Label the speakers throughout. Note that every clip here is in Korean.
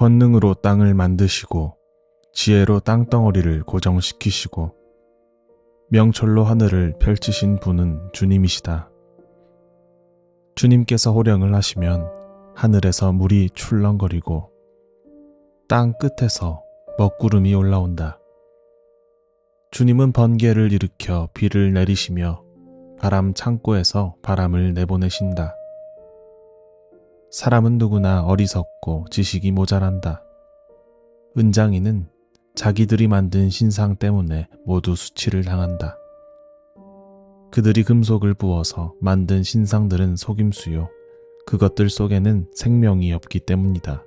Speaker 1: 권능으로 땅을 만드시고 지혜로 땅덩어리를 고정시키시고 명철로 하늘을 펼치신 분은 주님이시다. 주님께서 호령을 하시면 하늘에서 물이 출렁거리고 땅 끝에서 먹구름이 올라온다. 주님은 번개를 일으켜 비를 내리시며 바람 창고에서 바람을 내보내신다. 사람은 누구나 어리석고 지식이 모자란다. 은장이는 자기들이 만든 신상 때문에 모두 수치를 당한다. 그들이 금속을 부어서 만든 신상들은 속임수요. 그것들 속에는 생명이 없기 때문이다.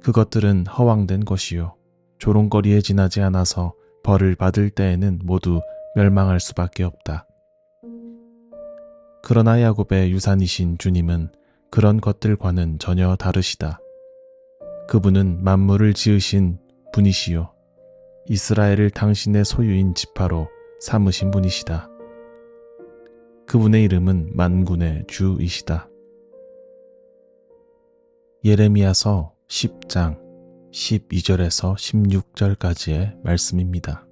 Speaker 1: 그것들은 허황된 것이요. 조롱거리에 지나지 않아서 벌을 받을 때에는 모두 멸망할 수밖에 없다. 그러나 야곱의 유산이신 주님은 그런 것들과는 전혀 다르시다. 그분은 만물을 지으신 분이시요. 이스라엘을 당신의 소유인 지파로 삼으신 분이시다. 그분의 이름은 만군의 주이시다. 예레미야서 10장 12절에서 16절까지의 말씀입니다.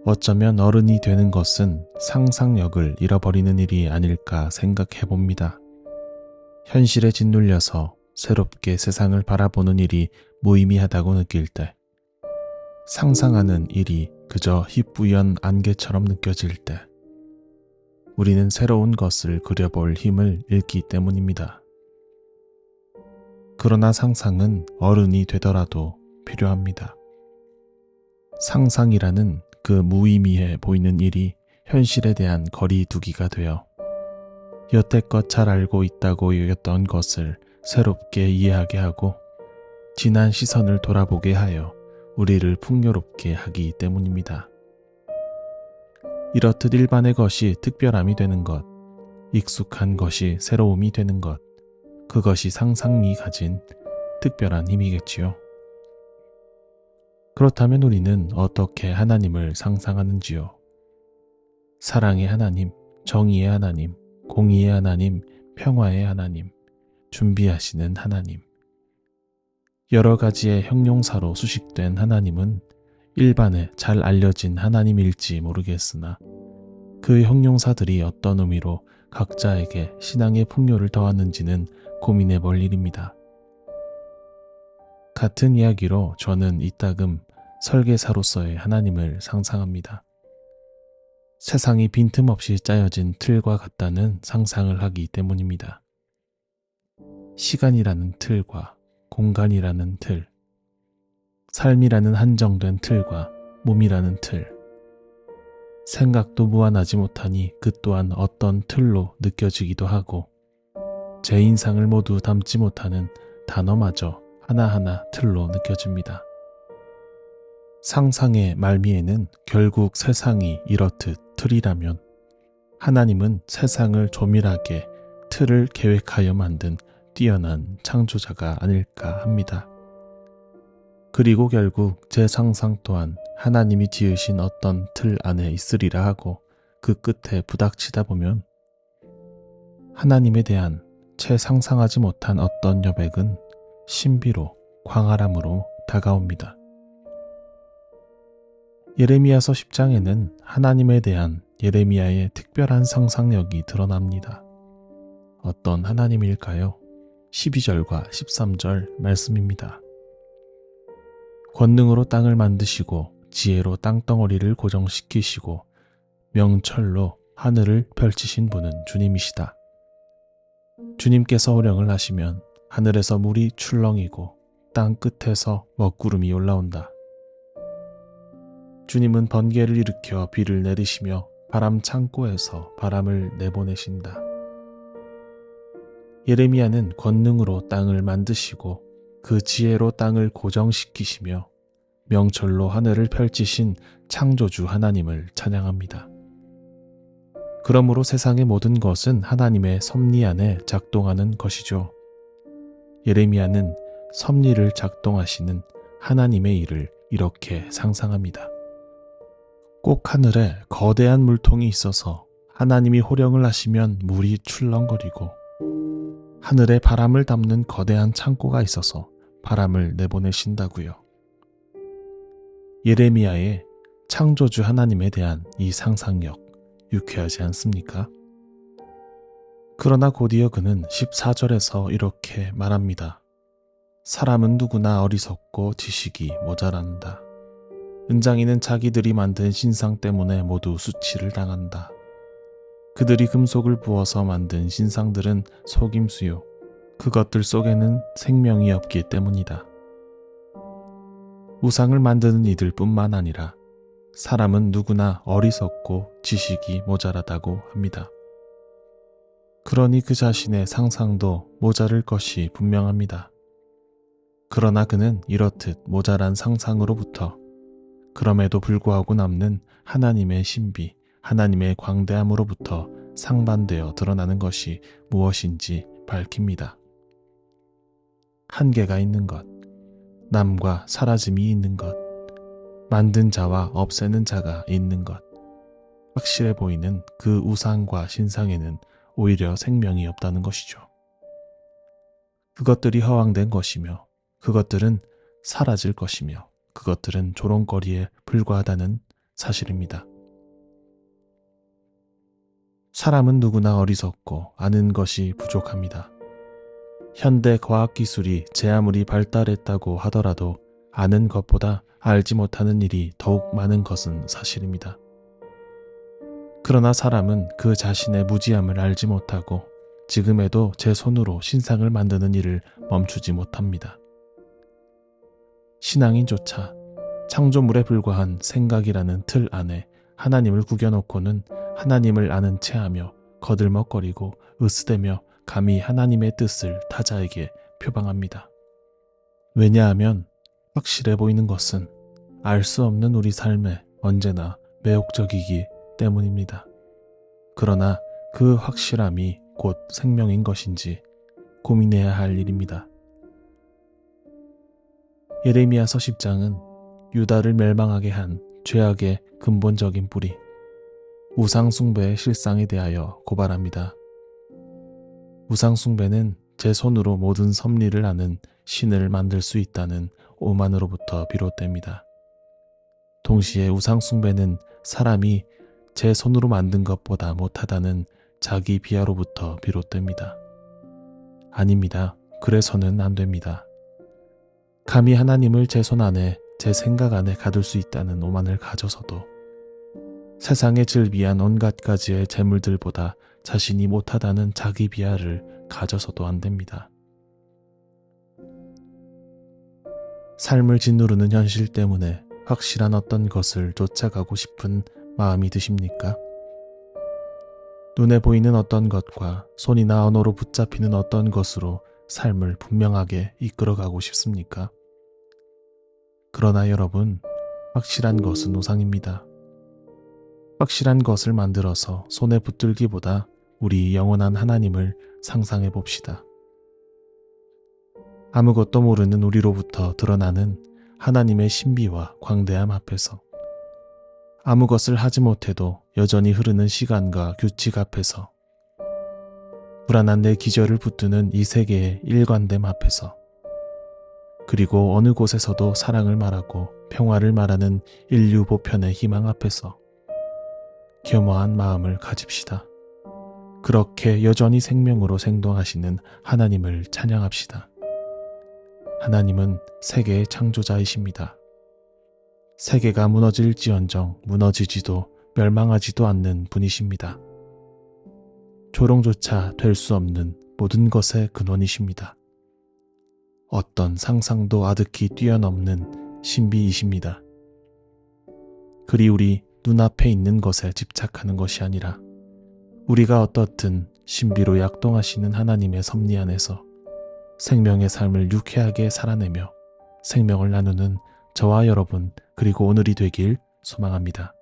Speaker 1: 어쩌면 어른이 되는 것은 상상력을 잃어버리는 일이 아닐까 생각해 봅니다. 현실에 짓눌려서 새롭게 세상을 바라보는 일이 무의미하다고 느낄 때, 상상하는 일이 그저 희뿌연 안개처럼 느껴질 때, 우리는 새로운 것을 그려볼 힘을 잃기 때문입니다. 그러나 상상은 어른이 되더라도 필요합니다. 상상이라는 그 무의미해 보이는 일이 현실에 대한 거리두기가 되어 여태껏 잘 알고 있다고 여겼던 것을 새롭게 이해하게 하고 지난 시선을 돌아보게 하여 우리를 풍요롭게 하기 때문입니다. 이렇듯 일반의 것이 특별함이 되는 것, 익숙한 것이 새로움이 되는 것, 그것이 상상이 가진 특별한 힘이겠지요. 그렇다면 우리는 어떻게 하나님을 상상하는지요? 사랑의 하나님, 정의의 하나님, 공의의 하나님, 평화의 하나님, 준비하시는 하나님. 여러 가지의 형용사로 수식된 하나님은 일반에 잘 알려진 하나님일지 모르겠으나 그 형용사들이 어떤 의미로 각자에게 신앙의 풍요를 더하는지는 고민해 볼 일입니다. 같은 이야기로 저는 이따금 설계사로서의 하나님을 상상합니다. 세상이 빈틈없이 짜여진 틀과 같다는 상상을 하기 때문입니다. 시간이라는 틀과 공간이라는 틀, 삶이라는 한정된 틀과 몸이라는 틀, 생각도 무한하지 못하니 그 또한 어떤 틀로 느껴지기도 하고 제 인상을 모두 담지 못하는 단어마저 하나하나 틀로 느껴집니다. 상상의 말미에는 결국 세상이 이렇듯 틀이라면 하나님은 세상을 조밀하게 틀을 계획하여 만든 뛰어난 창조자가 아닐까 합니다. 그리고 결국 제 상상 또한 하나님이 지으신 어떤 틀 안에 있으리라 하고 그 끝에 부닥치다 보면 하나님에 대한 채 상상하지 못한 어떤 여백은 신비로 광활함으로 다가옵니다. 예레미야서 10장에는 하나님에 대한 예레미야의 특별한 상상력이 드러납니다. 어떤 하나님일까요? 12절과 13절 말씀입니다. 권능으로 땅을 만드시고 지혜로 땅덩어리를 고정시키시고 명철로 하늘을 펼치신 분은 주님이시다. 주님께서 호령을 하시면 하늘에서 물이 출렁이고 땅 끝에서 먹구름이 올라온다. 주님은 번개를 일으켜 비를 내리시며 바람 창고에서 바람을 내보내신다. 예레미야는 권능으로 땅을 만드시고 그 지혜로 땅을 고정시키시며 명철로 하늘을 펼치신 창조주 하나님을 찬양합니다. 그러므로 세상의 모든 것은 하나님의 섭리 안에 작동하는 것이죠. 예레미야는 섭리를 작동하시는 하나님의 일을 이렇게 상상합니다. 꼭 하늘에 거대한 물통이 있어서 하나님이 호령을 하시면 물이 출렁거리고 하늘에 바람을 담는 거대한 창고가 있어서 바람을 내보내신다고요. 예레미야의 창조주 하나님에 대한 이 상상력 유쾌하지 않습니까? 그러나 곧이어 그는 14절에서 이렇게 말합니다. 사람은 누구나 어리석고 지식이 모자란다. 은장이는 자기들이 만든 신상 때문에 모두 수치를 당한다. 그들이 금속을 부어서 만든 신상들은 속임수요. 그것들 속에는 생명이 없기 때문이다. 우상을 만드는 이들 뿐만 아니라 사람은 누구나 어리석고 지식이 모자라다고 합니다. 그러니 그 자신의 상상도 모자랄 것이 분명합니다. 그러나 그는 이렇듯 모자란 상상으로부터 그럼에도 불구하고 남는 하나님의 신비, 하나님의 광대함으로부터 상반되어 드러나는 것이 무엇인지 밝힙니다. 한계가 있는 것, 남과 사라짐이 있는 것, 만든 자와 없애는 자가 있는 것, 확실해 보이는 그 우상과 신상에는 오히려 생명이 없다는 것이죠. 그것들이 허황된 것이며 그것들은 사라질 것이며 그것들은 조롱거리에 불과하다는 사실입니다. 사람은 누구나 어리석고 아는 것이 부족합니다. 현대 과학기술이 제 아무리 발달했다고 하더라도 아는 것보다 알지 못하는 일이 더욱 많은 것은 사실입니다. 그러나 사람은 그 자신의 무지함을 알지 못하고 지금에도 제 손으로 신상을 만드는 일을 멈추지 못합니다. 신앙인조차 창조물에 불과한 생각이라는 틀 안에 하나님을 구겨놓고는 하나님을 아는 체하며 거들먹거리고 으스대며 감히 하나님의 뜻을 타자에게 표방합니다. 왜냐하면 확실해 보이는 것은 알 수 없는 우리 삶에 언제나 매혹적이기 때문입니다. 그러나 그 확실함이 곧 생명인 것인지 고민해야 할 일입니다. 예레미야서 10장은 유다를 멸망하게 한 죄악의 근본적인 뿌리, 우상숭배의 실상에 대하여 고발합니다. 우상숭배는 제 손으로 모든 섭리를 아는 신을 만들 수 있다는 오만으로부터 비롯됩니다. 동시에 우상숭배는 사람이 제 손으로 만든 것보다 못하다는 자기 비하로부터 비롯됩니다. 아닙니다. 그래서는 안 됩니다. 감히 하나님을 제 손 안에, 제 생각 안에 가둘 수 있다는 오만을 가져서도 세상에 즐비한 온갖 가지의 재물들보다 자신이 못하다는 자기 비하를 가져서도 안 됩니다. 삶을 짓누르는 현실 때문에 확실한 어떤 것을 쫓아가고 싶은 마음이 드십니까? 눈에 보이는 어떤 것과 손이나 언어로 붙잡히는 어떤 것으로 삶을 분명하게 이끌어가고 싶습니까? 그러나 여러분, 확실한 것은 우상입니다. 확실한 것을 만들어서 손에 붙들기보다 우리 영원한 하나님을 상상해 봅시다. 아무것도 모르는 우리로부터 드러나는 하나님의 신비와 광대함 앞에서, 아무 것을 하지 못해도 여전히 흐르는 시간과 규칙 앞에서, 불안한 내 기절을 붙드는 이 세계의 일관됨 앞에서, 그리고 어느 곳에서도 사랑을 말하고 평화를 말하는 인류 보편의 희망 앞에서 겸허한 마음을 가집시다. 그렇게 여전히 생명으로 생동하시는 하나님을 찬양합시다. 하나님은 세계의 창조자이십니다. 세계가 무너질지언정 무너지지도 멸망하지도 않는 분이십니다. 조롱조차 될 수 없는 모든 것의 근원이십니다. 어떤 상상도 아득히 뛰어넘는 신비이십니다. 그리 우리 눈앞에 있는 것에 집착하는 것이 아니라 우리가 어떻든 신비로 약동하시는 하나님의 섭리 안에서 생명의 삶을 유쾌하게 살아내며 생명을 나누는 저와 여러분 그리고 오늘이 되길 소망합니다.